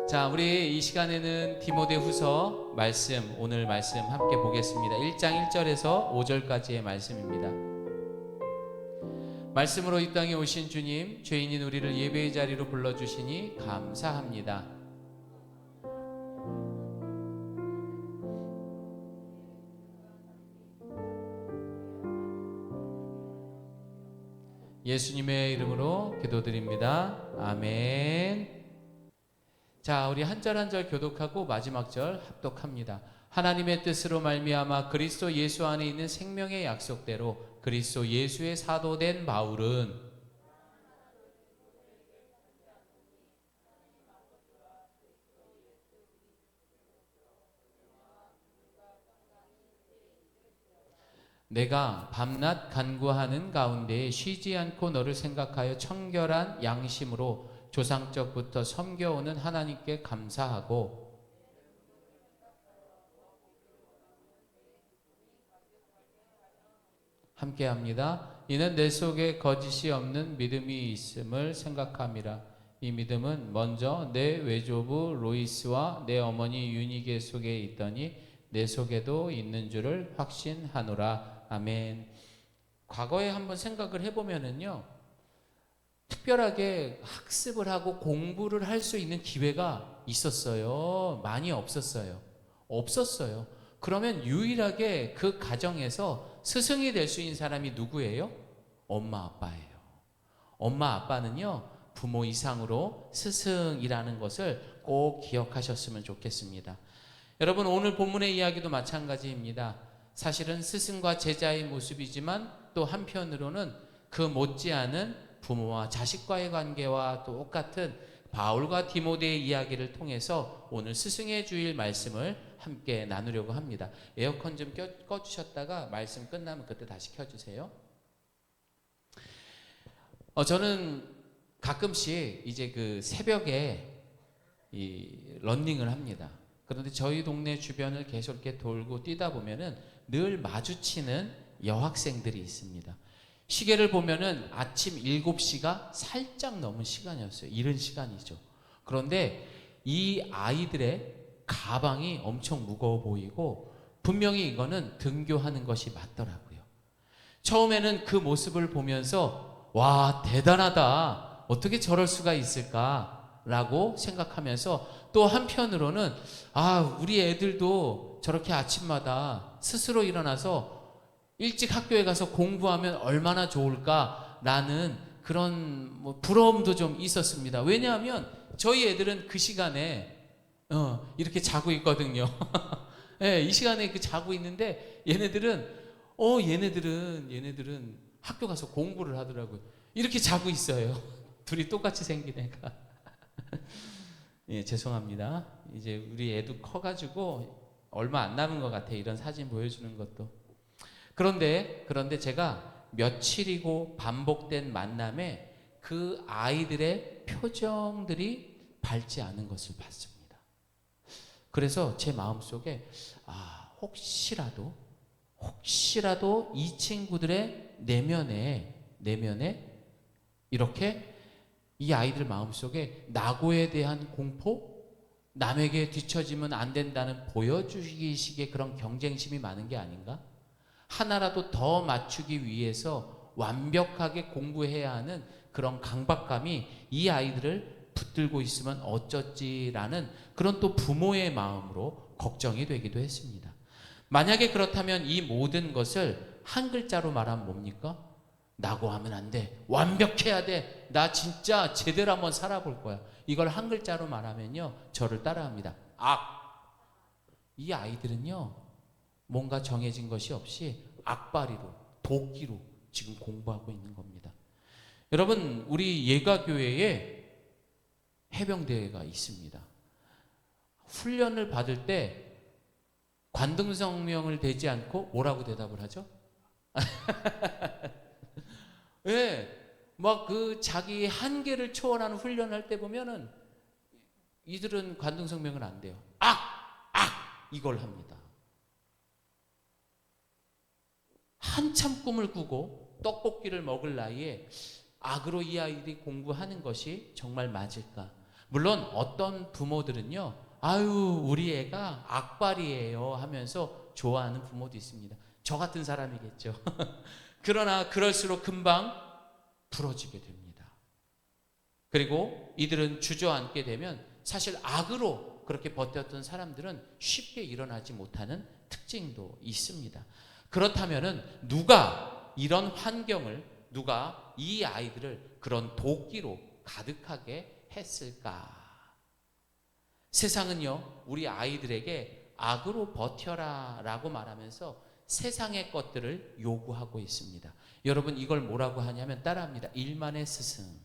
자, 우리 이 시간에는 디모데후서 말씀, 오늘 말씀 함께 보겠습니다. 1장 1절에서 5절까지의 말씀입니다. 말씀으로 이 땅에 오신 주님, 죄인인 우리를 예배의 자리로 불러주시니 감사합니다. 예수님의 이름으로 기도드립니다. 아멘. 자, 우리 한 절 한 절 교독하고 마지막 절 합독합니다. 하나님의 뜻으로 말미암아 그리스도 예수 안에 있는 생명의 약속대로 그리스도 예수의 사도된 바울은 내가 밤낮 간구하는 가운데 쉬지 않고 너를 생각하여 청결한 양심으로 조상적부터 섬겨오는 하나님께 감사하고 함께합니다. 이는 내 속에 거짓이 없는 믿음이 있음을 생각함이라. 이 믿음은 먼저 내 외조부 로이스와 내 어머니 유니게 속에 있더니 내 속에도 있는 줄을 확신하노라. 아멘. 과거에 한번 생각을 해보면은요, 특별하게 학습을 하고 공부를 할 수 있는 기회가 있었어요? 많이 없었어요? 없었어요. 그러면 유일하게 그 가정에서 스승이 될 수 있는 사람이 누구예요? 엄마 아빠예요. 엄마 아빠는요, 부모 이상으로 스승이라는 것을 꼭 기억하셨으면 좋겠습니다. 여러분, 오늘 본문의 이야기도 마찬가지입니다. 사실은 스승과 제자의 모습이지만 또 한편으로는 그 못지않은 부모와 자식과의 관계와 똑같은 바울과 디모데의 이야기를 통해서 오늘 스승의 주일 말씀을 함께 나누려고 합니다. 에어컨 좀 꺼주셨다가 말씀 끝나면 그때 다시 켜주세요. 저는 가끔씩 이제 그 새벽에 이 러닝을 합니다. 그런데 저희 동네 주변을 계속 이렇게 돌고 뛰다 보면은 늘 마주치는 여학생들이 있습니다. 시계를 보면은 아침 7시가 살짝 넘은 시간이었어요. 이른 시간이죠. 그런데 이 아이들의 가방이 엄청 무거워 보이고 분명히 이거는 등교하는 것이 맞더라고요. 처음에는 그 모습을 보면서 와, 대단하다. 어떻게 저럴 수가 있을까라고 생각하면서 또 한편으로는 우리 애들도 저렇게 아침마다 스스로 일어나서 일찍 학교에 가서 공부하면 얼마나 좋을까라는 그런 부러움도 좀 있었습니다. 왜냐하면 저희 애들은 그 시간에 이렇게 자고 있거든요. 네, 이 시간에 자고 있는데 얘네들은 학교 가서 공부를 하더라고요. 이렇게 자고 있어요. 둘이 똑같이 생긴 애가. 예, 죄송합니다. 이제 우리 애도 커가지고 얼마 안 남은 것 같아요. 이런 사진 보여주는 것도. 그런데 제가 며칠이고 반복된 만남에 그 아이들의 표정들이 밝지 않은 것을 봤습니다. 그래서 제 마음속에 혹시라도 이 친구들의 내면에 이렇게 이 아이들 마음속에 낙오에 대한 공포, 남에게 뒤처지면 안 된다는 보여주기식의 그런 경쟁심이 많은 게 아닌가? 하나라도 더 맞추기 위해서 완벽하게 공부해야 하는 그런 강박감이 이 아이들을 붙들고 있으면 어쩌지라는 그런 또 부모의 마음으로 걱정이 되기도 했습니다. 만약에 그렇다면 이 모든 것을 한 글자로 말하면 뭡니까? 낙오하면 안 돼. 완벽해야 돼. 나 진짜 제대로 한번 살아볼 거야. 이걸 한 글자로 말하면요, 저를 따라합니다. 이 아이들은요, 뭔가 정해진 것이 없이 악바리로, 도끼로 지금 공부하고 있는 겁니다. 여러분, 우리 예가교회에 해병대가 있습니다. 훈련을 받을 때 관등성명을 대지 않고 뭐라고 대답을 하죠? 예, 막 자기 한계를 초월하는 훈련을 할 때 보면은 이들은 관등성명을 안 돼요. 이걸 합니다. 한참 꿈을 꾸고 떡볶이를 먹을 나이에 악으로 이 아이들이 공부하는 것이 정말 맞을까? 물론 어떤 부모들은요, 아유, 우리 애가 악발이에요 하면서 좋아하는 부모도 있습니다. 저 같은 사람이겠죠. 그러나 그럴수록 금방 부러지게 됩니다. 그리고 이들은 주저앉게 되면 사실 악으로 그렇게 버텼던 사람들은 쉽게 일어나지 못하는 특징도 있습니다. 그렇다면은 누가 이런 환경을, 누가 이 아이들을 그런 도끼로 가득하게 했을까? 세상은요, 우리 아이들에게 악으로 버텨라 라고 말하면서 세상의 것들을 요구하고 있습니다. 여러분, 이걸 뭐라고 하냐면 따라합니다. 일만의 스승.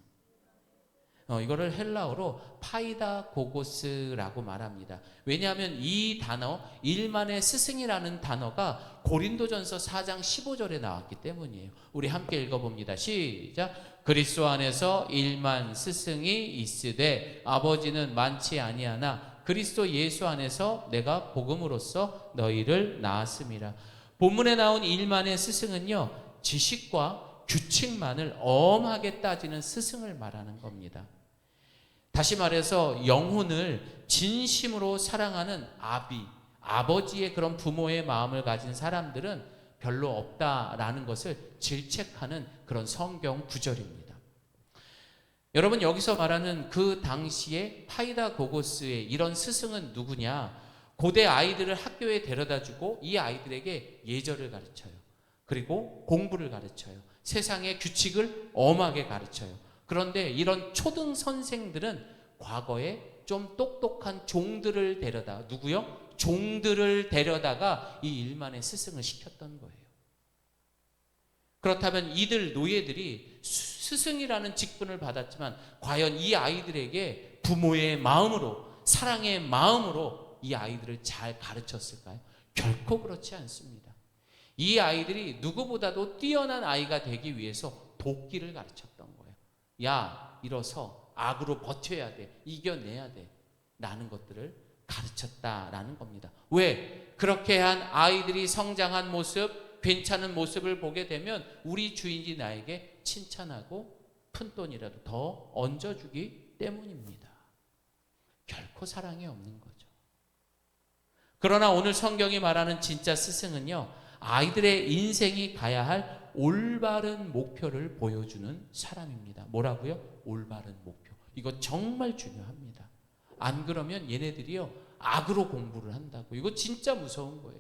이거를 헬라어로 파이다 고고스라고 말합니다. 왜냐하면 이 단어, 일만의 스승이라는 단어가 고린도전서 4장 15절에 나왔기 때문이에요. 우리 함께 읽어봅니다. 시작. 그리스도 안에서 일만 스승이 있으되 아버지는 많지 아니하나 그리스도 예수 안에서 내가 복음으로써 너희를 낳았음이라. 본문에 나온 일만의 스승은요, 지식과 규칙만을 엄하게 따지는 스승을 말하는 겁니다. 다시 말해서 영혼을 진심으로 사랑하는 아버지의 그런 부모의 마음을 가진 사람들은 별로 없다라는 것을 질책하는 그런 성경 구절입니다. 여러분, 여기서 말하는 그 당시에 파이다 고고스의 이런 스승은 누구냐? 고대 아이들을 학교에 데려다주고 이 아이들에게 예절을 가르쳐요. 그리고 공부를 가르쳐요. 세상의 규칙을 엄하게 가르쳐요. 그런데 이런 초등 선생들은 과거에 좀 똑똑한 종들을 데려다, 누구요? 종들을 데려다가 이 일만의 스승을 시켰던 거예요. 그렇다면 이들 노예들이 스승이라는 직분을 받았지만 과연 이 아이들에게 부모의 마음으로, 사랑의 마음으로 이 아이들을 잘 가르쳤을까요? 결코 그렇지 않습니다. 이 아이들이 누구보다도 뛰어난 아이가 되기 위해서 도끼를 가르쳤던 거예요. 야, 일어서 악으로 버텨야 돼, 이겨내야 돼 라는 것들을 가르쳤다라는 겁니다. 왜? 그렇게 한 아이들이 성장한 모습, 괜찮은 모습을 보게 되면 우리 주인이 나에게 칭찬하고 푼돈이라도 더 얹어주기 때문입니다. 결코 사랑이 없는 거죠. 그러나 오늘 성경이 말하는 진짜 스승은요, 아이들의 인생이 가야 할 올바른 목표를 보여주는 사람입니다. 뭐라고요? 올바른 목표. 이거 정말 중요합니다. 안 그러면 얘네들이요, 악으로 공부를 한다고. 이거 진짜 무서운 거예요.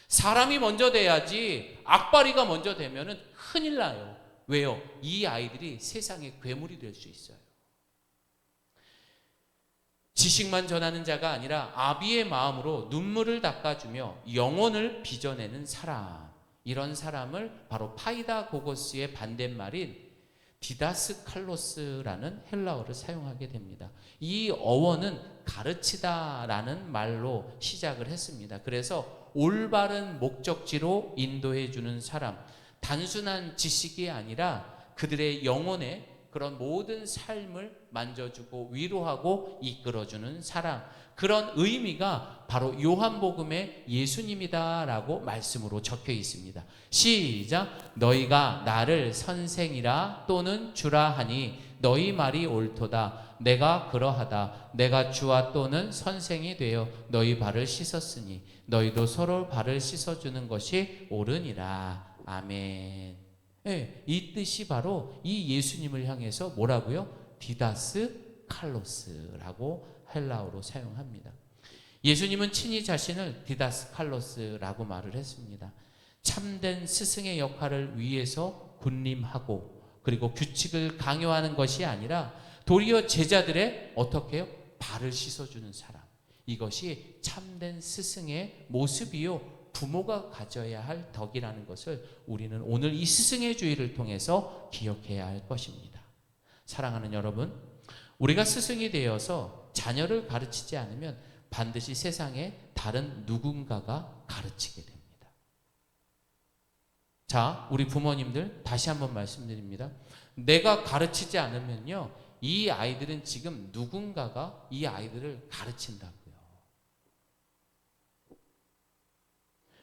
사람이 먼저 돼야지 악바리가 먼저 되면은 큰일 나요. 왜요? 이 아이들이 세상의 괴물이 될 수 있어요. 지식만 전하는 자가 아니라 아비의 마음으로 눈물을 닦아주며 영혼을 빚어내는 사람, 이런 사람을 바로 파이다 고고스의 반대말인 디다스 칼로스라는 헬라어를 사용하게 됩니다. 이 어원은 가르치다라는 말로 시작을 했습니다. 그래서 올바른 목적지로 인도해 주는 사람, 단순한 지식이 아니라 그들의 영혼에 그런 모든 삶을 만져주고 위로하고 이끌어주는 사람, 그런 의미가 바로 요한복음의 예수님이다라고 말씀으로 적혀 있습니다. 시작. 너희가 나를 선생이라 또는 주라 하니 너희 말이 옳도다. 내가 그러하다. 내가 주와 또는 선생이 되어 너희 발을 씻었으니 너희도 서로 발을 씻어주는 것이 옳으니라. 아멘. 네, 이 뜻이 바로 이 예수님을 향해서 뭐라고요? 디다스 칼로스라고 헬라어로 사용합니다. 예수님은 친히 자신을 디다스 칼로스라고 말을 했습니다. 참된 스승의 역할을 위해서 군림하고 그리고 규칙을 강요하는 것이 아니라 도리어 제자들의 어떻게 해요? 발을 씻어주는 사람. 이것이 참된 스승의 모습이요, 부모가 가져야 할 덕이라는 것을 우리는 오늘 이 스승의 주의를 통해서 기억해야 할 것입니다. 사랑하는 여러분, 우리가 스승이 되어서 자녀를 가르치지 않으면 반드시 세상에 다른 누군가가 가르치게 됩니다. 자, 우리 부모님들 다시 한번 말씀드립니다. 내가 가르치지 않으면요, 이 아이들은 지금 누군가가 이 아이들을 가르친다고요.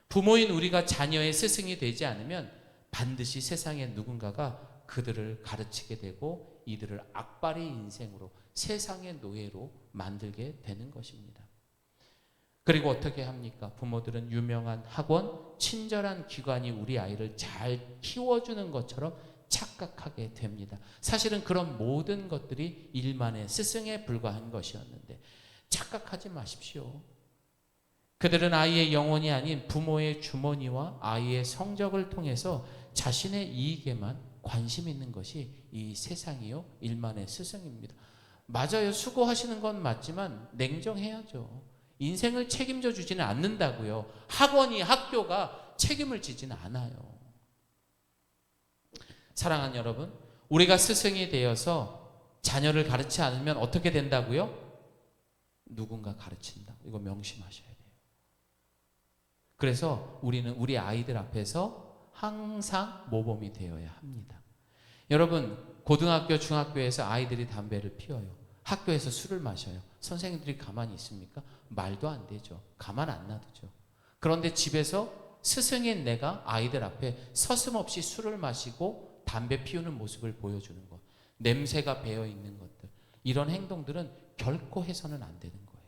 부모인 우리가 자녀의 스승이 되지 않으면 반드시 세상에 누군가가 그들을 가르치게 되고 이들을 악바리 인생으로 세상의 노예로 만들게 되는 것입니다. 그리고 어떻게 합니까? 부모들은 유명한 학원, 친절한 기관이 우리 아이를 잘 키워주는 것처럼 착각하게 됩니다. 사실은 그런 모든 것들이 일만의 스승에 불과한 것이었는데 착각하지 마십시오. 그들은 아이의 영혼이 아닌 부모의 주머니와 아이의 성적을 통해서 자신의 이익에만 관심 있는 것이 이 세상이요 일만의 스승입니다. 맞아요. 수고하시는 건 맞지만 냉정해야죠. 인생을 책임져 주지는 않는다고요. 학원이, 학교가 책임을 지지는 않아요. 사랑하는 여러분, 우리가 스승이 되어서 자녀를 가르치지 않으면 어떻게 된다고요? 누군가 가르친다. 이거 명심하셔야 돼요. 그래서 우리는 우리 아이들 앞에서 항상 모범이 되어야 합니다. 여러분, 고등학교, 중학교에서 아이들이 담배를 피워요. 학교에서 술을 마셔요. 선생님들이 가만히 있습니까? 말도 안 되죠. 가만 안 놔두죠. 그런데 집에서 스승인 내가 아이들 앞에 서슴없이 술을 마시고 담배 피우는 모습을 보여주는 것, 냄새가 배어 있는 것들, 이런 행동들은 결코 해서는 안 되는 거예요.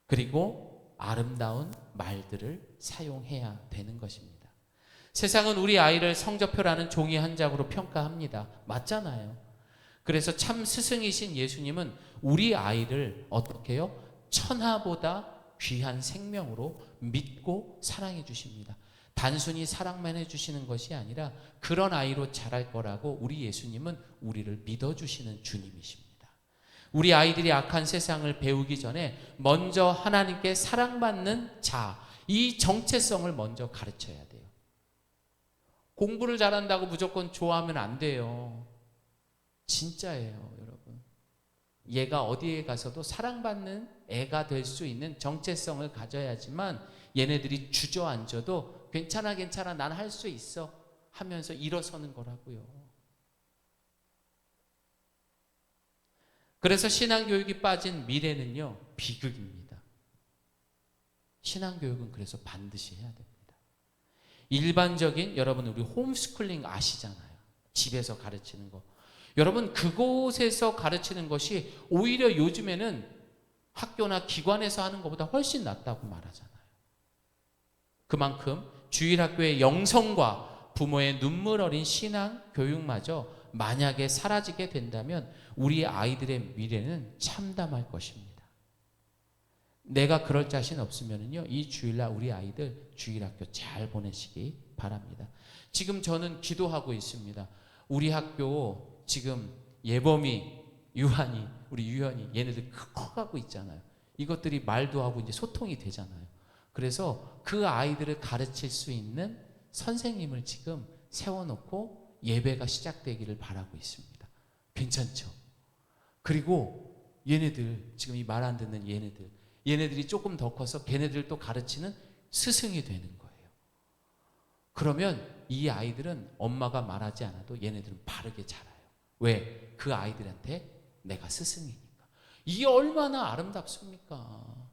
그리고 아름다운 말들을 사용해야 되는 것입니다. 세상은 우리 아이를 성적표라는 종이 한 장으로 평가합니다. 맞잖아요. 그래서 참 스승이신 예수님은 우리 아이를 어떻게 해요? 천하보다 귀한 생명으로 믿고 사랑해 주십니다. 단순히 사랑만 해 주시는 것이 아니라 그런 아이로 자랄 거라고 우리 예수님은 우리를 믿어주시는 주님이십니다. 우리 아이들이 악한 세상을 배우기 전에 먼저 하나님께 사랑받는 자, 이 정체성을 먼저 가르쳐야 돼요. 공부를 잘한다고 무조건 좋아하면 안 돼요. 진짜예요, 여러분. 얘가 어디에 가서도 사랑받는 애가 될 수 있는 정체성을 가져야지만 얘네들이 주저앉아도 괜찮아, 난 할 수 있어 하면서 일어서는 거라고요. 그래서 신앙교육이 빠진 미래는요, 비극입니다. 신앙교육은 그래서 반드시 해야 됩니다. 일반적인, 여러분 우리 홈스쿨링 아시잖아요. 집에서 가르치는 거. 여러분 그곳에서 가르치는 것이 오히려 요즘에는 학교나 기관에서 하는 것보다 훨씬 낫다고 말하잖아요. 그만큼 주일학교의 영성과 부모의 눈물 어린 신앙 교육마저 만약에 사라지게 된다면 우리 아이들의 미래는 참담할 것입니다. 내가 그럴 자신 없으면요, 이 주일날 우리 아이들 주일학교 잘 보내시기 바랍니다. 지금 저는 기도하고 있습니다. 우리 학교 지금 예범이, 유한이, 우리 유현이 얘네들 커가고 있잖아요. 이것들이 말도 하고 이제 소통이 되잖아요. 그래서 그 아이들을 가르칠 수 있는 선생님을 지금 세워놓고 예배가 시작되기를 바라고 있습니다. 괜찮죠? 그리고 얘네들, 지금 이 말 안 듣는 얘네들이 조금 더 커서 걔네들 또 가르치는 스승이 되는 거예요. 그러면 이 아이들은 엄마가 말하지 않아도 얘네들은 바르게 자라요. 왜? 그 아이들한테 내가 스승이니까. 이게 얼마나 아름답습니까?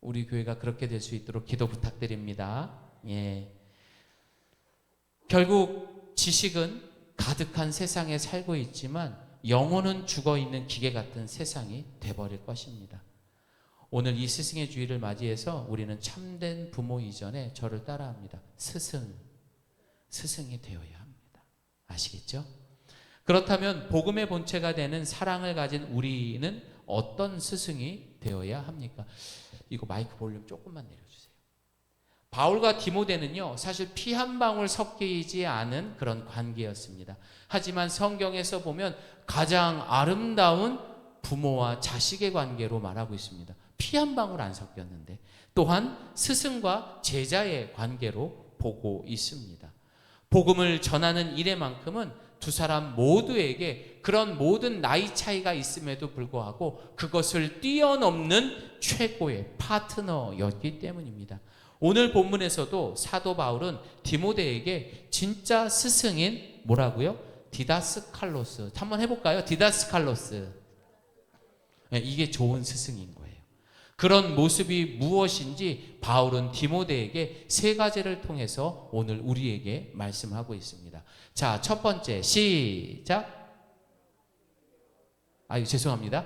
우리 교회가 그렇게 될 수 있도록 기도 부탁드립니다. 예. 결국 지식은 가득한 세상에 살고 있지만 영혼은 죽어있는 기계 같은 세상이 돼버릴 것입니다. 오늘 이 스승의 주일을 맞이해서 우리는 참된 부모 이전에 저를 따라합니다. 스승이 되어야 합니다. 아시겠죠? 그렇다면 복음의 본체가 되는 사랑을 가진 우리는 어떤 스승이 되어야 합니까? 이거 마이크 볼륨 조금만 내려주세요. 바울과 디모데는요, 사실 피 한 방울 섞이지 않은 그런 관계였습니다. 하지만 성경에서 보면 가장 아름다운 부모와 자식의 관계로 말하고 있습니다. 피 한 방울 안 섞였는데, 또한 스승과 제자의 관계로 보고 있습니다. 복음을 전하는 일에만큼은 두 사람 모두에게 그런 모든 나이 차이가 있음에도 불구하고 그것을 뛰어넘는 최고의 파트너였기 때문입니다. 오늘 본문에서도 사도 바울은 디모데에게 진짜 스승인 뭐라고요? 디다스칼로스. 한번 해볼까요? 디다스칼로스. 네, 이게 좋은 스승인 거예요. 그런 모습이 무엇인지 바울은 디모데에게 세 가지를 통해서 오늘 우리에게 말씀하고 있습니다. 자, 첫 번째 시작. 아유, 죄송합니다.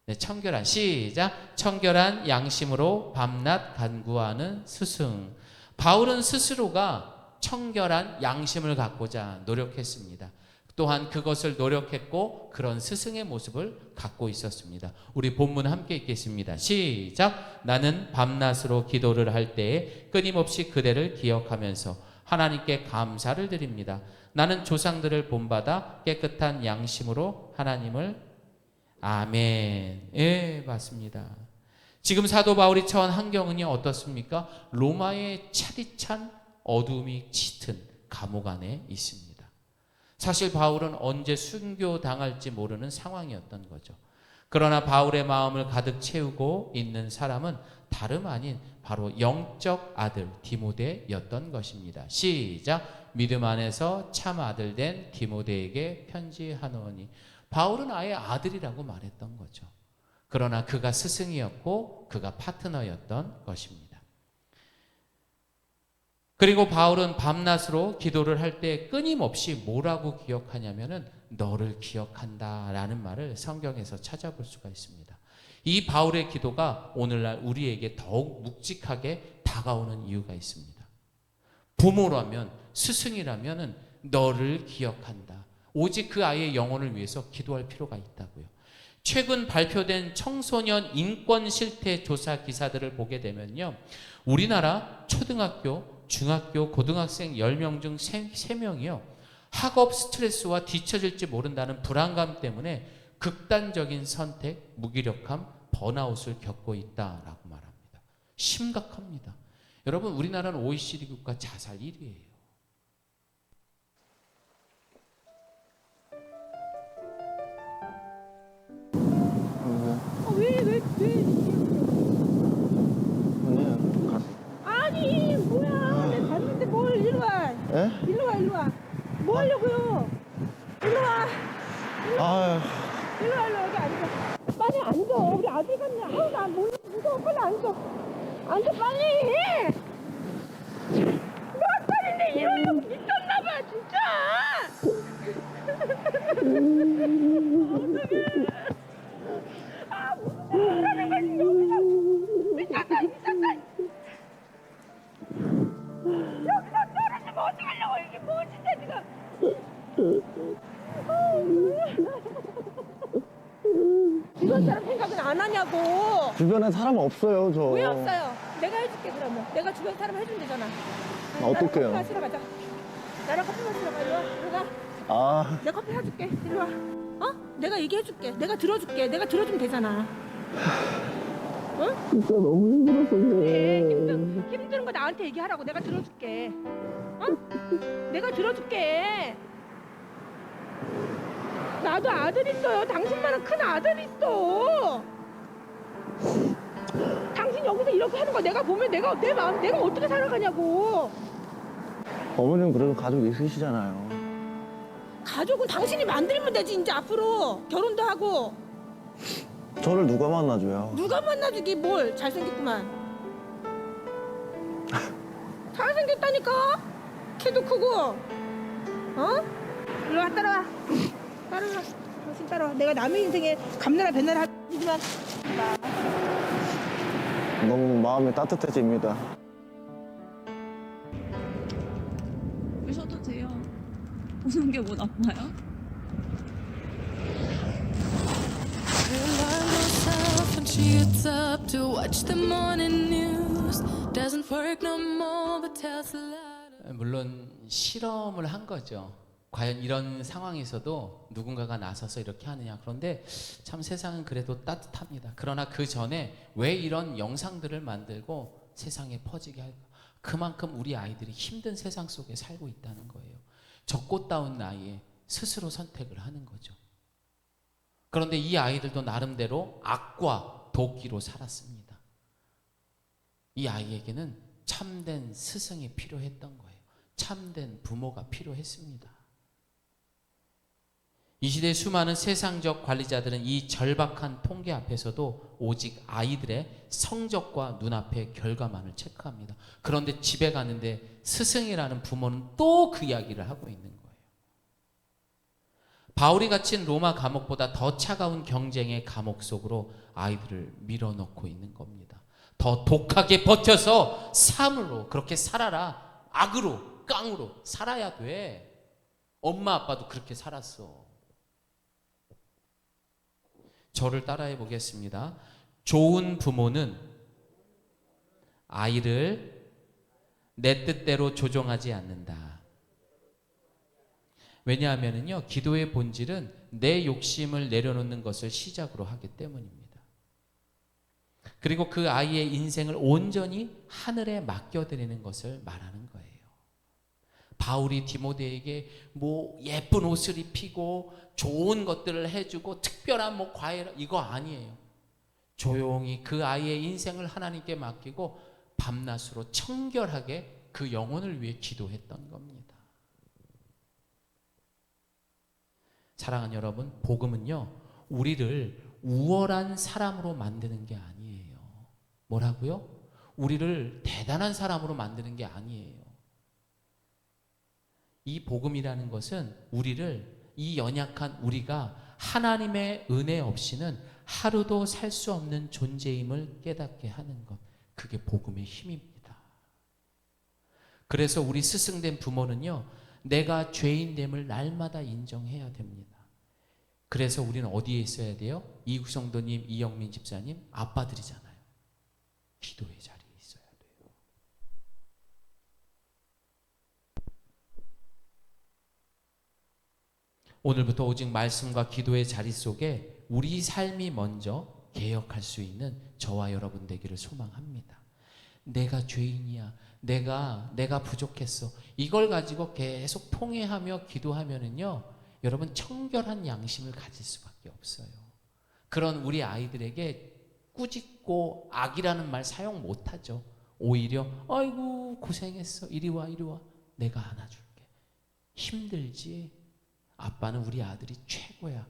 네, 청결한 시작. 청결한 양심으로 밤낮 간구하는 스승. 바울은 스스로가 청결한 양심을 갖고자 노력했습니다. 또한 그것을 노력했고 그런 스승의 모습을 갖고 있었습니다. 우리 본문 함께 읽겠습니다. 시작. 나는 밤낮으로 기도를 할 때에 끊임없이 그대를 기억하면서 하나님께 감사를 드립니다. 나는 조상들을 본받아 깨끗한 양심으로 하나님을 아멘. 예, 맞습니다. 지금 사도 바울이 처한 환경은 어떻습니까? 로마의 차디찬 어둠이 짙은 감옥 안에 있습니다. 사실 바울은 언제 순교당할지 모르는 상황이었던 거죠. 그러나 바울의 마음을 가득 채우고 있는 사람은 다름 아닌 바로 영적 아들 디모데였던 것입니다. 시작. 믿음 안에서 참 아들 된 디모데에게 편지하노니. 바울은 아예 아들이라고 말했던 거죠. 그러나 그가 스승이었고 그가 파트너였던 것입니다. 그리고 바울은 밤낮으로 기도를 할 때 끊임없이 뭐라고 기억하냐면은 너를 기억한다 라는 말을 성경에서 찾아볼 수가 있습니다. 이 바울의 기도가 오늘날 우리에게 더욱 묵직하게 다가오는 이유가 있습니다. 부모라면, 스승이라면 너를 기억한다. 오직 그 아이의 영혼을 위해서 기도할 필요가 있다고요. 최근 발표된 청소년 인권 실태 조사 기사들을 보게 되면요, 우리나라 초등학교, 중학교, 고등학생 10명 중 3명이요 학업 스트레스와 뒤처질지 모른다는 불안감 때문에 극단적인 선택, 무기력함, 번아웃을 겪고 있다라고 말합니다. 심각합니다. 여러분, 우리나라는 OECD 국가 자살 1위예요. 아니 뭐야 내가 갔는데 뭘 이리 와. 예? 일로 와. 뭐 하려고요? 일로 와. 아, 일로 여기 앉아. 빨리 앉아. 우리 아들 갔네. 아우 나 무서워. 빨리 앉아. 앉아 빨리. 몇 살인데 이러려고 미쳤나봐 진짜. 어떡해. 아 무슨 소리라는 거지 여기서. 미쳤다. 여기서 떨어지면 어떡하려고. 이게 뭐 진짜 지금. 이런 사람 생각은 안 하냐고. 주변에 사람 없어요, 저. 왜 없어요? 내가 해줄게 그러면. 내가 주변 사람 해주면 되잖아. 어떡해요? 나랑 커피 마시러 가자. 나랑 커피 마시러 가. 일로 와. 들어가. 아, 내가 커피 사줄게. 일로 와. 어? 내가 얘기해줄게. 내가 들어줄게. 내가 들어주면 되잖아. 응? 진짜 너무 힘들어서 그래. 그래. 힘든 거 나한테 얘기하라고. 내가 들어줄게. 어? 내가 들어줄게. 나도 아들 있어요. 당신만한 큰 아들 있어. 당신 여기서 이렇게 하는 거 내가 보면 내 마음 내가 어떻게 살아가냐고. 어머님 그래도 가족 있으시잖아요. 가족은 당신이 만들면 되지. 이제 앞으로 결혼도 하고. 저를 누가 만나줘요? 누가 만나주기. 뭘 잘생겼구만. 잘생겼다니까. 키도 크고. 어? 일로 와. 따라와. 당신 따라와. 내가 남의 인생에 감나라 배나라 하지만 너무 마음이 따뜻해집니다. 오셔도 돼요. 오는 게 뭐 나빠요? Remind yourself when she gets up to watch the morning news. Doesn't work no more, but tells a lie. 물론 실험을 한 거죠. 과연 이런 상황에서도 누군가가 나서서 이렇게 하느냐. 그런데 참 세상은 그래도 따뜻합니다. 그러나 그 전에 왜 이런 영상들을 만들고 세상에 퍼지게 할까? 그만큼 우리 아이들이 힘든 세상 속에 살고 있다는 거예요. 적꽃다운 나이에 스스로 선택을 하는 거죠. 그런데 이 아이들도 나름대로 악과 도끼로 살았습니다. 이 아이에게는 참된 스승이 필요했던 거예요. 참된 부모가 필요했습니다. 이 시대의 수많은 세상적 관리자들은 이 절박한 통계 앞에서도 오직 아이들의 성적과 눈앞의 결과만을 체크합니다. 그런데 집에 가는데 스승이라는 부모는 또 그 이야기를 하고 있는 거예요. 바울이 갇힌 로마 감옥보다 더 차가운 경쟁의 감옥 속으로 아이들을 밀어넣고 있는 겁니다. 더 독하게 버텨서 삶으로 그렇게 살아라. 악으로, 깡으로 살아야 돼. 엄마 아빠도 그렇게 살았어. 저를 따라해 보겠습니다. 좋은 부모는 아이를 내 뜻대로 조종하지 않는다. 왜냐하면요, 기도의 본질은 내 욕심을 내려놓는 것을 시작으로 하기 때문입니다. 그리고 그 아이의 인생을 온전히 하늘에 맡겨드리는 것을 말하는 거예요. 바울이 디모데에게 뭐 예쁜 옷을 입히고 좋은 것들을 해주고 특별한 뭐 과외 이거 아니에요. 조용히 그 아이의 인생을 하나님께 맡기고 밤낮으로 청결하게 그 영혼을 위해 기도했던 겁니다. 사랑하는 여러분, 복음은요, 우리를 우월한 사람으로 만드는 게 아니에요. 뭐라고요? 우리를 대단한 사람으로 만드는 게 아니에요. 이 복음이라는 것은 우리를, 이 연약한 우리가 하나님의 은혜 없이는 하루도 살 수 없는 존재임을 깨닫게 하는 것, 그게 복음의 힘입니다. 그래서 우리 스승된 부모는요, 내가 죄인됨을 날마다 인정해야 됩니다. 그래서 우리는 어디에 있어야 돼요? 이국 성도님, 이영민 집사님, 아빠들이잖아요. 기도의 자리에 있어야 돼요. 오늘부터 오직 말씀과 기도의 자리 속에 우리 삶이 먼저 개혁할 수 있는 저와 여러분 되기를 소망합니다. 내가 죄인이야. 내가 부족했어. 이걸 가지고 계속 통회하며 기도하면은요, 여러분 청결한 양심을 가질 수밖에 없어요. 그런 우리 아이들에게 꾸짖고 악이라는 말 사용 못하죠. 오히려 아이고 고생했어. 이리 와 이리 와. 내가 안아줄게. 힘들지? 아빠는 우리 아들이 최고야.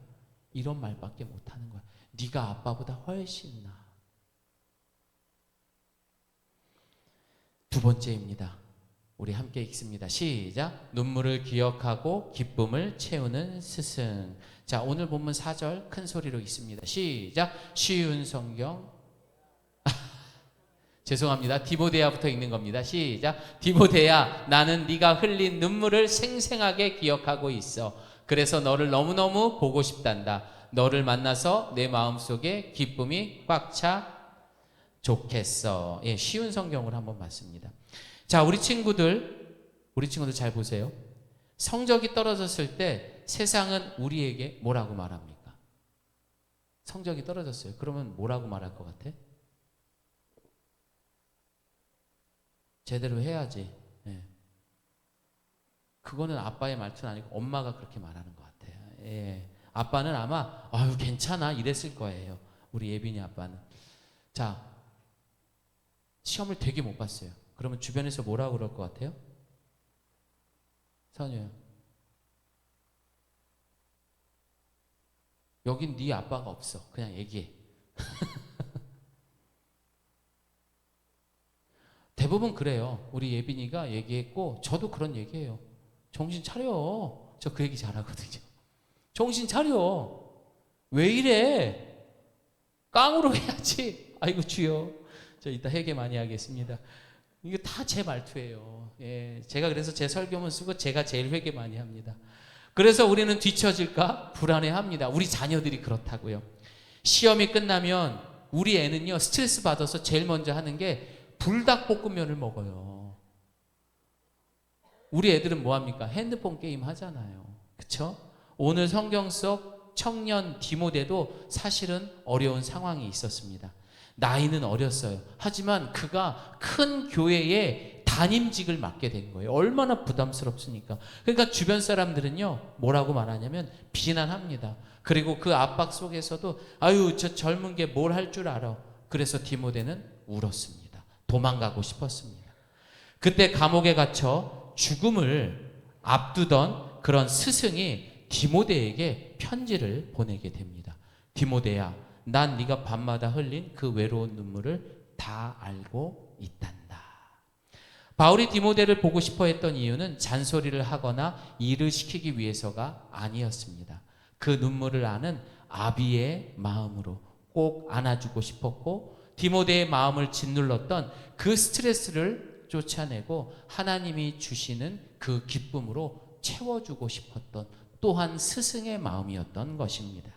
이런 말밖에 못하는 거야. 네가 아빠보다 훨씬 나아. 두 번째입니다. 우리 함께 읽습니다. 시작. 눈물을 기억하고 기쁨을 채우는 스승. 자, 오늘 본문 4절 큰 소리로 읽습니다. 시작. 쉬운 성경. 죄송합니다. 디모데야부터 읽는 겁니다. 시작. 디모데야, 나는 네가 흘린 눈물을 생생하게 기억하고 있어. 그래서 너를 너무너무 보고 싶단다. 너를 만나서 내 마음속에 기쁨이 꽉 차 좋겠어. 예, 쉬운 성경을 한번 봤습니다. 자, 우리 친구들 잘 보세요. 성적이 떨어졌을 때 세상은 우리에게 뭐라고 말합니까? 성적이 떨어졌어요. 그러면 뭐라고 말할 것 같아? 제대로 해야지. 예. 그거는 아빠의 말투는 아니고 엄마가 그렇게 말하는 것 같아요. 예. 아빠는 아마 아유 괜찮아 이랬을 거예요. 우리 예빈이 아빠는. 자, 시험을 되게 못 봤어요. 그러면 주변에서 뭐라고 그럴 것 같아요? 선우야, 여긴 네 아빠가 없어. 그냥 얘기해. 대부분 그래요. 우리 예빈이가 얘기했고 저도 그런 얘기해요. 정신 차려. 저 그 얘기 잘하거든요. 정신 차려. 왜 이래? 깡으로 해야지. 아이고 주여. 저 이따 회개 많이 하겠습니다. 이게 다 제 말투예요. 예, 제가 그래서 제 설교문 쓰고 제가 제일 회개 많이 합니다. 그래서 우리는 뒤처질까 불안해합니다. 우리 자녀들이 그렇다고요. 시험이 끝나면 우리 애는요 스트레스 받아서 제일 먼저 하는 게 불닭볶음면을 먹어요. 우리 애들은 뭐 합니까? 핸드폰 게임 하잖아요. 그렇죠? 오늘 성경 속 청년 디모데도 사실은 어려운 상황이 있었습니다. 나이는 어렸어요. 하지만 그가 큰 교회에 담임직을 맡게 된 거예요. 얼마나 부담스럽습니까? 그러니까 주변 사람들은요 뭐라고 말하냐면 비난합니다. 그리고 그 압박 속에서도 아유 저 젊은 게 뭘 할 줄 알아. 그래서 디모데는 울었습니다. 도망가고 싶었습니다. 그때 감옥에 갇혀 죽음을 앞두던 그런 스승이 디모데에게 편지를 보내게 됩니다. 디모데야, 난 네가 밤마다 흘린 그 외로운 눈물을 다 알고 있단다. 바울이 디모데를 보고 싶어 했던 이유는 잔소리를 하거나 일을 시키기 위해서가 아니었습니다. 그 눈물을 아는 아비의 마음으로 꼭 안아주고 싶었고, 디모데의 마음을 짓눌렀던 그 스트레스를 쫓아내고 하나님이 주시는 그 기쁨으로 채워주고 싶었던 또한 스승의 마음이었던 것입니다.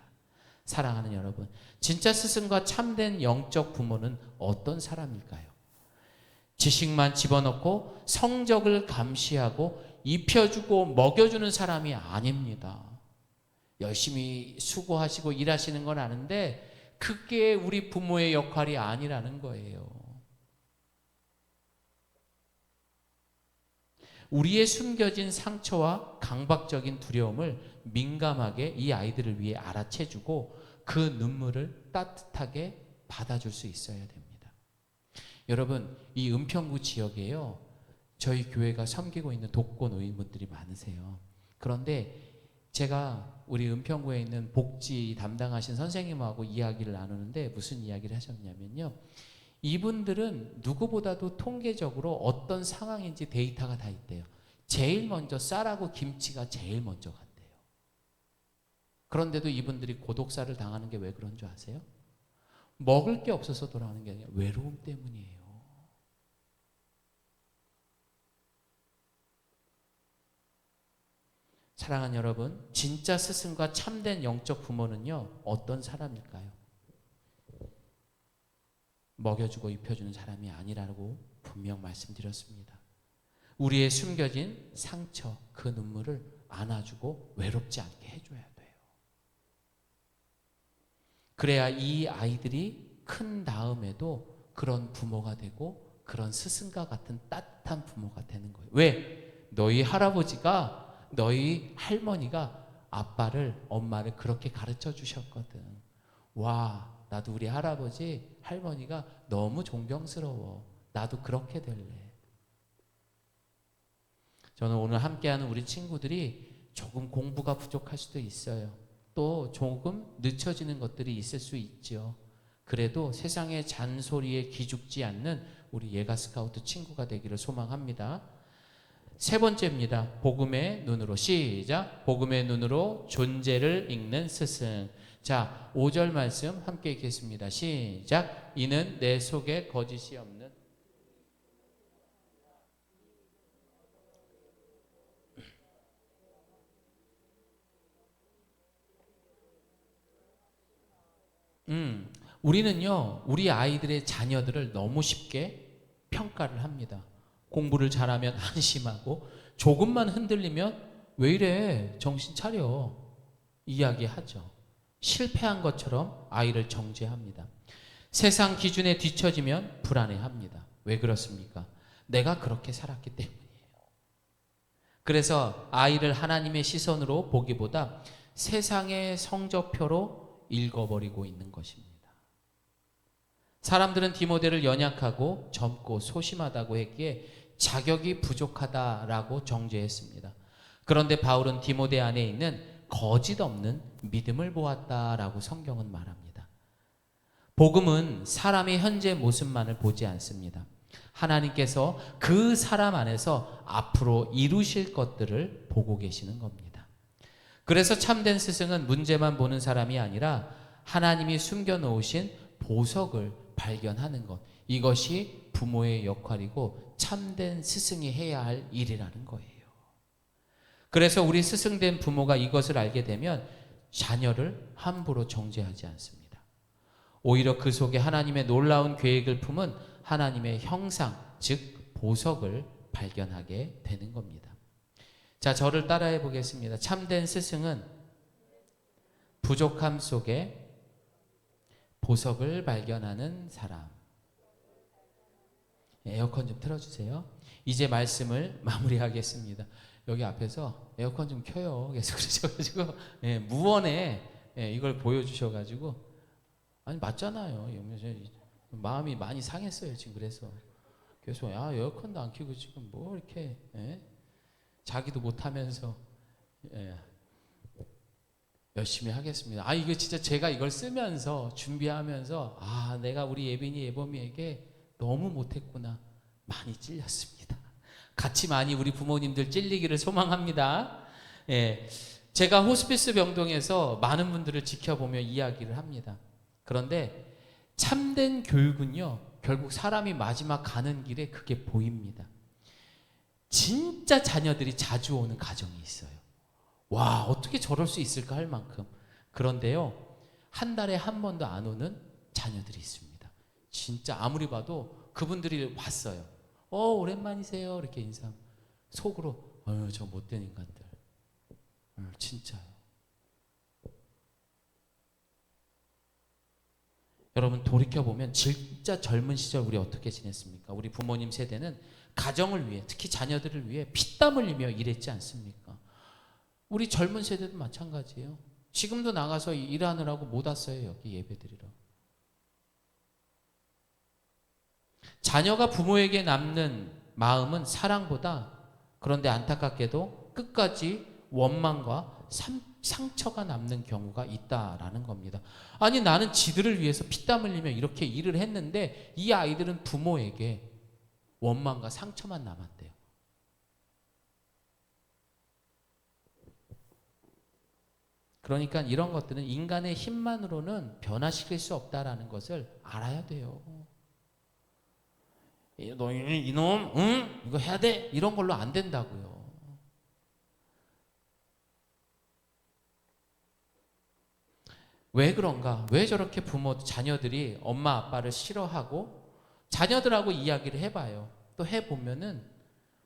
사랑하는 여러분, 진짜 스승과 참된 영적 부모는 어떤 사람일까요? 지식만 집어넣고 성적을 감시하고 입혀주고 먹여주는 사람이 아닙니다. 열심히 수고하시고 일하시는 건 아는데 그게 우리 부모의 역할이 아니라는 거예요. 우리의 숨겨진 상처와 강박적인 두려움을 민감하게 이 아이들을 위해 알아채주고 그 눈물을 따뜻하게 받아줄 수 있어야 됩니다. 여러분, 이 은평구 지역에요, 저희 교회가 섬기고 있는 독거 노인분들이 많으세요. 그런데 제가 우리 은평구에 있는 복지 담당하신 선생님하고 이야기를 나누는데 무슨 이야기를 하셨냐면요, 이분들은 누구보다도 통계적으로 어떤 상황인지 데이터가 다 있대요. 제일 먼저 쌀하고 김치가 제일 먼저 간대요. 그런데도 이분들이 고독사를 당하는 게 왜 그런 줄 아세요? 먹을 게 없어서 돌아오는 게 아니라 외로움 때문이에요. 사랑하는 여러분, 진짜 스승과 참된 영적 부모는요, 어떤 사람일까요? 먹여주고 입혀주는 사람이 아니라고 분명 말씀드렸습니다. 우리의 숨겨진 상처, 그 눈물을 안아주고 외롭지 않게 해줘야 돼요. 그래야 이 아이들이 큰 다음에도 그런 부모가 되고 그런 스승과 같은 따뜻한 부모가 되는 거예요. 왜? 너희 할아버지가, 너희 할머니가 아빠를, 엄마를 그렇게 가르쳐 주셨거든. 와, 나도 우리 할아버지, 할머니가 너무 존경스러워. 나도 그렇게 될래. 저는 오늘 함께하는 우리 친구들이 조금 공부가 부족할 수도 있어요. 또 조금 늦춰지는 것들이 있을 수 있죠. 그래도 세상의 잔소리에 기죽지 않는 우리 예가 스카우트 친구가 되기를 소망합니다. 세 번째입니다. 복음의 눈으로. 시작. 복음의 눈으로 존재를 읽는 스승. 자, 5절 말씀 함께 읽겠습니다. 시작. 이는 내 속에 거짓이 없는 우리는요, 우리 아이들의 자녀들을 너무 쉽게 평가를 합니다. 공부를 잘하면 한심하고 조금만 흔들리면 왜 이래? 정신 차려. 이야기하죠. 실패한 것처럼 아이를 정죄합니다. 세상 기준에 뒤처지면 불안해합니다. 왜 그렇습니까? 내가 그렇게 살았기 때문이에요. 그래서 아이를 하나님의 시선으로 보기보다 세상의 성적표로 읽어버리고 있는 것입니다. 사람들은 디모데를 연약하고 젊고 소심하다고 했기에 자격이 부족하다라고 정죄했습니다. 그런데 바울은 디모데 안에 있는 거짓 없는 믿음을 보았다라고 성경은 말합니다. 복음은 사람의 현재 모습만을 보지 않습니다. 하나님께서 그 사람 안에서 앞으로 이루실 것들을 보고 계시는 겁니다. 그래서 참된 스승은 문제만 보는 사람이 아니라 하나님이 숨겨놓으신 보석을 발견하는 것, 이것이 부모의 역할이고 참된 스승이 해야 할 일이라는 거예요. 그래서 우리 스승된 부모가 이것을 알게 되면 자녀를 함부로 정죄하지 않습니다. 오히려 그 속에 하나님의 놀라운 계획을 품은 하나님의 형상, 즉 보석을 발견하게 되는 겁니다. 자, 저를 따라해 보겠습니다. 참된 스승은 부족함 속에 보석을 발견하는 사람. 에어컨 좀 틀어주세요. 이제 말씀을 마무리하겠습니다. 여기 앞에서 에어컨 좀 켜요. 계속 그러셔가지고 무언에 이걸 보여주셔가지고, 아니 맞잖아요. 마음이 많이 상했어요 지금. 그래서 계속 에어컨도 안 켜고 지금 뭐 이렇게 자기도 못하면서 열심히 하겠습니다. 이거 진짜 제가 이걸 쓰면서 준비하면서 내가 우리 예빈이 예범이에게 너무 못했구나. 많이 찔렸습니다. 같이 많이 우리 부모님들 찔리기를 소망합니다. 예, 제가 호스피스 병동에서 많은 분들을 지켜보며 이야기를 합니다. 그런데 참된 교육은요, 결국 사람이 마지막 가는 길에 그게 보입니다. 진짜 자녀들이 자주 오는 가정이 있어요. 와, 어떻게 저럴 수 있을까 할 만큼. 그런데요, 한 달에 한 번도 안 오는 자녀들이 있습니다. 진짜 아무리 봐도 그분들이 왔어요. 오랜만이세요. 이렇게 인사하면 속으로 저 못된 인간들. 진짜요. 여러분 돌이켜보면 진짜 젊은 시절 우리 어떻게 지냈습니까? 우리 부모님 세대는 가정을 위해, 특히 자녀들을 위해 피땀 흘리며 일했지 않습니까? 우리 젊은 세대도 마찬가지예요. 지금도 나가서 일하느라고 못 왔어요. 여기 예배드리러. 자녀가 부모에게 남는 마음은 사랑보다, 그런데 안타깝게도 끝까지 원망과 상처가 남는 경우가 있다라는 겁니다. 아니, 나는 지들을 위해서 피땀 흘리며 이렇게 일을 했는데 이 아이들은 부모에게 원망과 상처만 남았대요. 그러니까 이런 것들은 인간의 힘만으로는 변화시킬 수 없다라는 것을 알아야 돼요. 너 이놈, 응? 이거 해야 돼? 이런 걸로 안 된다고요. 왜 그런가? 왜 저렇게 자녀들이 엄마 아빠를 싫어하고 자녀들하고 이야기를 해봐요. 또 해보면은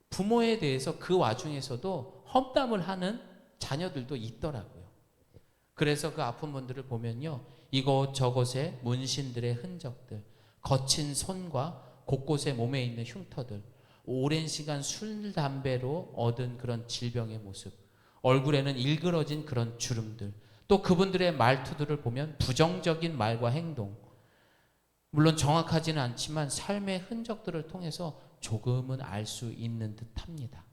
부모에 대해서 그 와중에서도 험담을 하는 자녀들도 있더라고요. 그래서 그 아픈 분들을 보면요, 이곳 저곳에 문신들의 흔적들, 거친 손과 곳곳에 몸에 있는 흉터들, 오랜 시간 술, 담배로 얻은 그런 질병의 모습, 얼굴에는 일그러진 그런 주름들, 또 그분들의 말투들을 보면 부정적인 말과 행동, 물론 정확하지는 않지만 삶의 흔적들을 통해서 조금은 알 수 있는 듯합니다.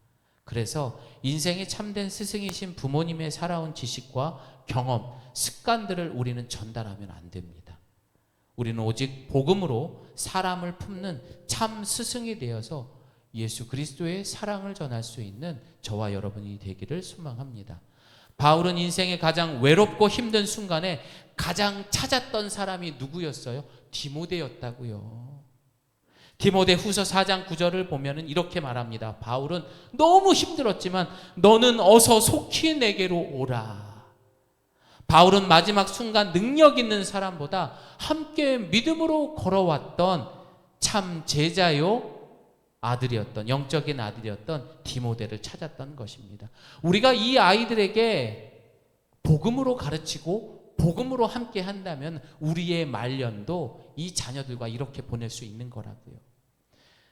그래서 인생의 참된 스승이신 부모님의 살아온 지식과 경험, 습관들을 우리는 전달하면 안 됩니다. 우리는 오직 복음으로 사람을 품는 참 스승이 되어서 예수 그리스도의 사랑을 전할 수 있는 저와 여러분이 되기를 소망합니다. 바울은 인생의 가장 외롭고 힘든 순간에 가장 찾았던 사람이 누구였어요? 디모데였다고요. 디모데 후서 4장 9절을 보면 이렇게 말합니다. 바울은 너무 힘들었지만 너는 어서 속히 내게로 오라. 바울은 마지막 순간 능력 있는 사람보다 함께 믿음으로 걸어왔던 참 제자요 아들이었던, 영적인 아들이었던 디모데를 찾았던 것입니다. 우리가 이 아이들에게 복음으로 가르치고 복음으로 함께 한다면 우리의 말년도 이 자녀들과 이렇게 보낼 수 있는 거라고요.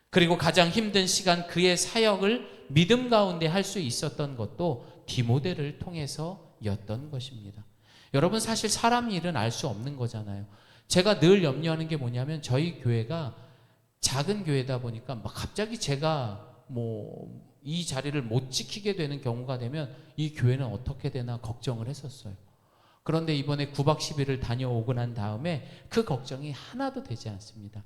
그리고 가장 힘든 시간 그의 사역을 믿음 가운데 할 수 있었던 것도 디모데를 통해서였던 것입니다. 여러분, 사실 사람 일은 알 수 없는 거잖아요. 제가 늘 염려하는 게 뭐냐면 저희 교회가 작은 교회다 보니까 막 갑자기 제가 이 자리를 못 지키게 되는 경우가 되면 이 교회는 어떻게 되나 걱정을 했었어요. 그런데 이번에 9박 10일을 다녀오고 난 다음에 그 걱정이 하나도 되지 않습니다.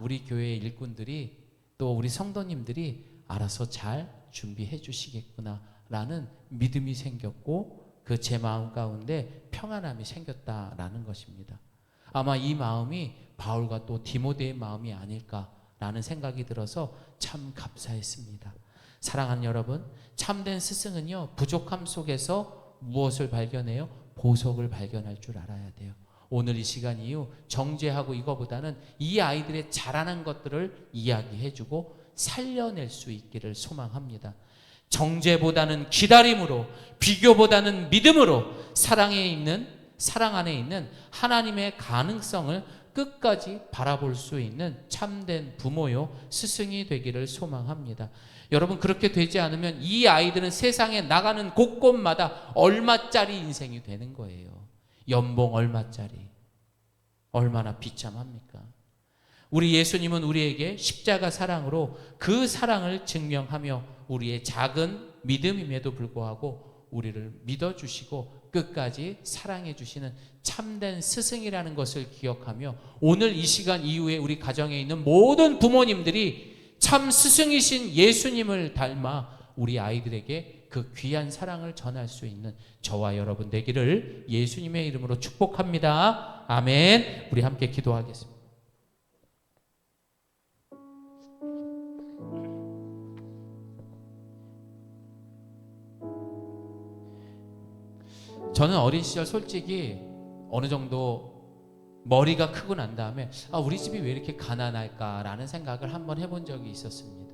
우리 교회의 일꾼들이 또 우리 성도님들이 알아서 잘 준비해 주시겠구나 라는 믿음이 생겼고 그 제 마음 가운데 평안함이 생겼다라는 것입니다. 아마 이 마음이 바울과 또 디모데의 마음이 아닐까라는 생각이 들어서 참 감사했습니다. 사랑하는 여러분, 참된 스승은요, 부족함 속에서 무엇을 발견해요? 보석을 발견할 줄 알아야 돼요. 오늘 이 시간 이후 정죄하고 이거보다는 이 아이들의 잘하는 것들을 이야기해주고 살려낼 수 있기를 소망합니다. 정죄보다는 기다림으로, 비교보다는 믿음으로 사랑 안에 있는 하나님의 가능성을 끝까지 바라볼 수 있는 참된 부모요 스승이 되기를 소망합니다. 여러분, 그렇게 되지 않으면 이 아이들은 세상에 나가는 곳곳마다 얼마짜리 인생이 되는 거예요. 연봉 얼마짜리. 얼마나 비참합니까? 우리 예수님은 우리에게 십자가 사랑으로 그 사랑을 증명하며 우리의 작은 믿음임에도 불구하고 우리를 믿어주시고 끝까지 사랑해 주시는 참된 스승이라는 것을 기억하며 오늘 이 시간 이후에 우리 가정에 있는 모든 부모님들이 참 스승이신 예수님을 닮아 우리 아이들에게 그 귀한 사랑을 전할 수 있는 저와 여러분 되기를 예수님의 이름으로 축복합니다. 아멘. 우리 함께 기도하겠습니다. 저는 어린 시절 솔직히 어느 정도 머리가 크고 난 다음에 우리 집이 왜 이렇게 가난할까라는 생각을 한번 해본 적이 있었습니다.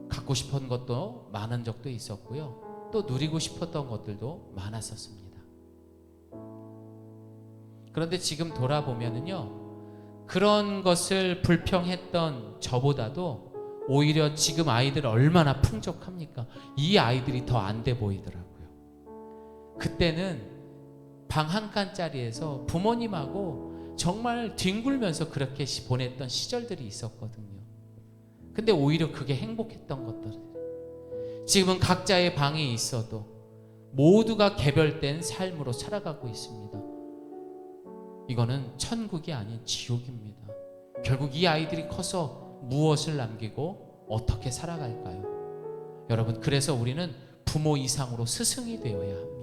갖고 싶은 것도 많은 적도 있었고요. 또 누리고 싶었던 것들도 많았었습니다. 그런데 지금 돌아보면은요, 그런 것을 불평했던 저보다도 오히려 지금 아이들 얼마나 풍족합니까? 이 아이들이 더 안 돼 보이더라고요. 그때는 방 한 칸짜리에서 부모님하고 정말 뒹굴면서 그렇게 보냈던 시절들이 있었거든요. 근데 오히려 그게 행복했던 것들. 지금은 각자의 방이 있어도 모두가 개별된 삶으로 살아가고 있습니다. 이거는 천국이 아닌 지옥입니다. 결국 이 아이들이 커서 무엇을 남기고 어떻게 살아갈까요? 여러분, 그래서 우리는 부모 이상으로 스승이 되어야 합니다.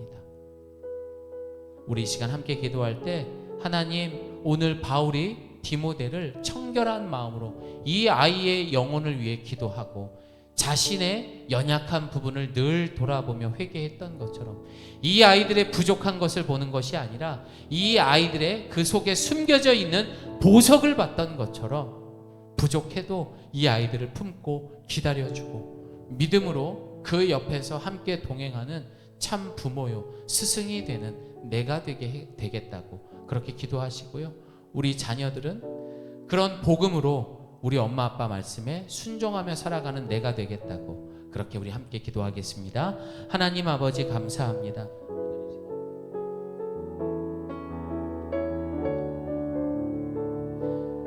우리 이 시간 함께 기도할 때 하나님, 오늘 바울이 디모데를 청결한 마음으로 이 아이의 영혼을 위해 기도하고 자신의 연약한 부분을 늘 돌아보며 회개했던 것처럼 이 아이들의 부족한 것을 보는 것이 아니라 이 아이들의 그 속에 숨겨져 있는 보석을 봤던 것처럼 부족해도 이 아이들을 품고 기다려주고 믿음으로 그 옆에서 함께 동행하는 참 부모요 스승이 되는 내가 되겠다고 그렇게 기도하시고요. 우리 자녀들은 그런 복음으로 우리 엄마 아빠 말씀에 순종하며 살아가는 내가 되겠다고 그렇게 우리 함께 기도하겠습니다. 하나님 아버지 감사합니다.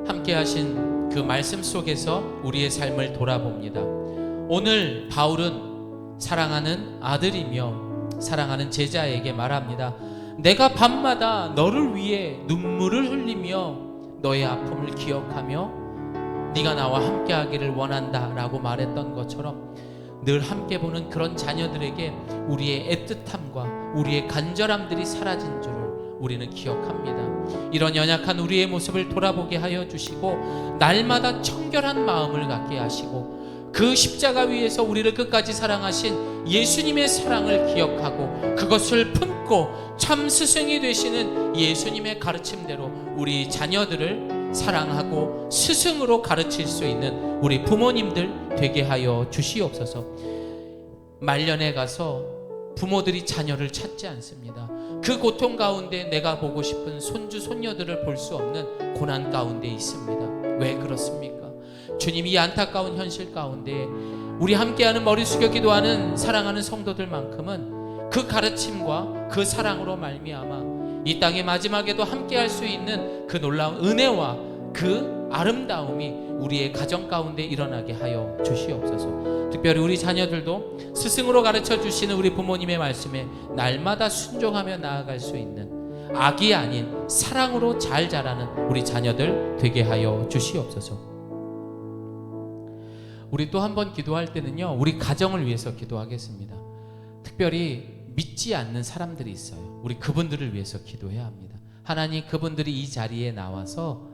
함께 하신 그 말씀 속에서 우리의 삶을 돌아봅니다. 오늘 바울은 사랑하는 아들이며 사랑하는 제자에게 말합니다. 내가 밤마다 너를 위해 눈물을 흘리며 너의 아픔을 기억하며 네가 나와 함께 하기를 원한다 라고 말했던 것처럼 늘 함께 보는 그런 자녀들에게 우리의 애틋함과 우리의 간절함들이 사라진 줄을 우리는 기억합니다. 이런 연약한 우리의 모습을 돌아보게 하여 주시고 날마다 청결한 마음을 갖게 하시고 그 십자가 위에서 우리를 끝까지 사랑하신 예수님의 사랑을 기억하고 그것을 품고 참 스승이 되시는 예수님의 가르침대로 우리 자녀들을 사랑하고 스승으로 가르칠 수 있는 우리 부모님들 되게 하여 주시옵소서. 말년에 가서 부모들이 자녀를 찾지 않습니다. 그 고통 가운데 내가 보고 싶은 손주 손녀들을 볼 수 없는 고난 가운데 있습니다. 왜 그렇습니까? 주님, 이 안타까운 현실 가운데 우리 함께하는 머리 숙여 기도하는 사랑하는 성도들만큼은 그 가르침과 그 사랑으로 말미암아 이 땅의 마지막에도 함께할 수 있는 그 놀라운 은혜와 그 아름다움이 우리의 가정 가운데 일어나게 하여 주시옵소서. 특별히 우리 자녀들도 스승으로 가르쳐 주시는 우리 부모님의 말씀에 날마다 순종하며 나아갈 수 있는 악이 아닌 사랑으로 잘 자라는 우리 자녀들 되게 하여 주시옵소서. 우리 또 한 번 기도할 때는요, 우리 가정을 위해서 기도하겠습니다. 특별히 믿지 않는 사람들이 있어요. 우리 그분들을 위해서 기도해야 합니다. 하나님, 그분들이 이 자리에 나와서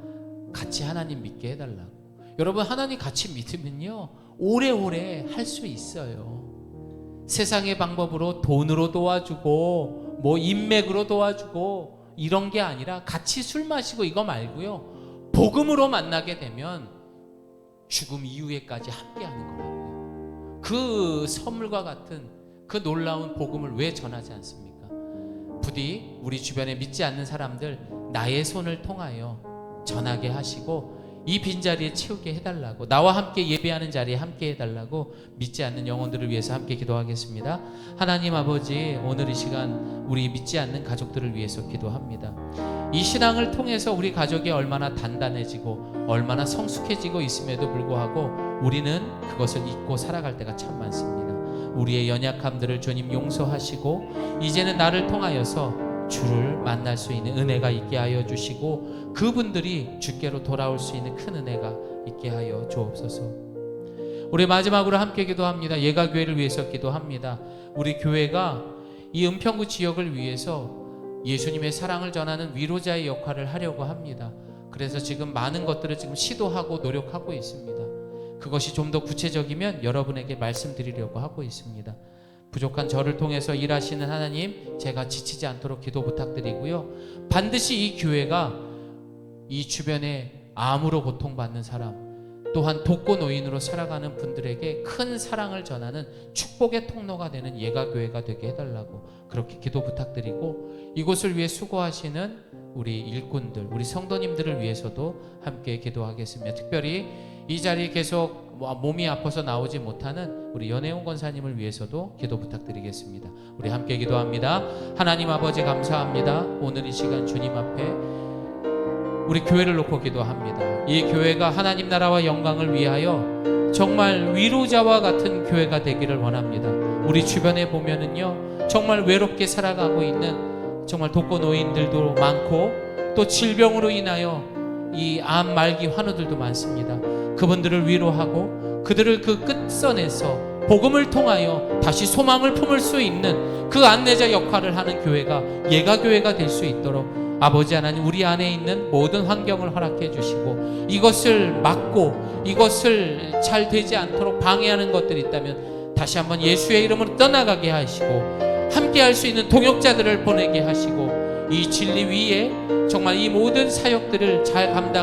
같이 하나님 믿게 해달라고. 여러분, 하나님 같이 믿으면요 오래오래 할 수 있어요. 세상의 방법으로 돈으로 도와주고 뭐 인맥으로 도와주고 이런 게 아니라 같이 술 마시고 이거 말고요, 복음으로 만나게 되면 죽음 이후에까지 함께하는 거라고요. 그 선물과 같은 그 놀라운 복음을 왜 전하지 않습니까? 부디 우리 주변에 믿지 않는 사람들 나의 손을 통하여 전하게 하시고 이 빈자리에 채우게 해달라고, 나와 함께 예배하는 자리에 함께 해달라고 믿지 않는 영혼들을 위해서 함께 기도하겠습니다. 하나님 아버지, 오늘 이 시간 우리 믿지 않는 가족들을 위해서 기도합니다. 이 신앙을 통해서 우리 가족이 얼마나 단단해지고 얼마나 성숙해지고 있음에도 불구하고 우리는 그것을 잊고 살아갈 때가 참 많습니다. 우리의 연약함들을 주님 용서하시고 이제는 나를 통하여서 주를 만날 수 있는 은혜가 있게 하여 주시고 그분들이 주께로 돌아올 수 있는 큰 은혜가 있게 하여 주옵소서. 우리 마지막으로 함께 기도합니다. 예가교회를 위해서 기도합니다. 우리 교회가 이 은평구 지역을 위해서 예수님의 사랑을 전하는 위로자의 역할을 하려고 합니다. 그래서 지금 많은 것들을 지금 시도하고 노력하고 있습니다. 그것이 좀 더 구체적이면 여러분에게 말씀드리려고 하고 있습니다. 부족한 저를 통해서 일하시는 하나님, 제가 지치지 않도록 기도 부탁드리고요. 반드시 이 교회가 이 주변에 암으로 고통받는 사람, 또한 독거노인으로 살아가는 분들에게 큰 사랑을 전하는 축복의 통로가 되는 예가교회가 되게 해달라고 그렇게 기도 부탁드리고, 이곳을 위해 수고하시는 우리 일꾼들, 우리 성도님들을 위해서도 함께 기도하겠습니다. 특별히 이 자리에 계속 몸이 아파서 나오지 못하는 우리 연혜용 권사님을 위해서도 기도 부탁드리겠습니다. 우리 함께 기도합니다. 하나님 아버지 감사합니다. 오늘 이 시간 주님 앞에 우리 교회를 놓고 기도합니다. 이 교회가 하나님 나라와 영광을 위하여 정말 위로자와 같은 교회가 되기를 원합니다. 우리 주변에 보면은요, 정말 외롭게 살아가고 있는 정말 독거노인들도 많고, 또 질병으로 인하여 이 암 말기 환우들도 많습니다. 그분들을 위로하고 그들을 그 끝선에서 복음을 통하여 다시 소망을 품을 수 있는 그 안내자 역할을 하는 교회가 예가교회가 될 수 있도록 아버지 하나님, 우리 안에 있는 모든 환경을 허락해 주시고, 이것을 막고 이것을 잘 되지 않도록 방해하는 것들이 있다면 다시 한번 예수의 이름으로 떠나가게 하시고, 함께 할 수 있는 동역자들을 보내게 하시고, 이 진리 위에 정말 이 모든 사역들을 잘 감당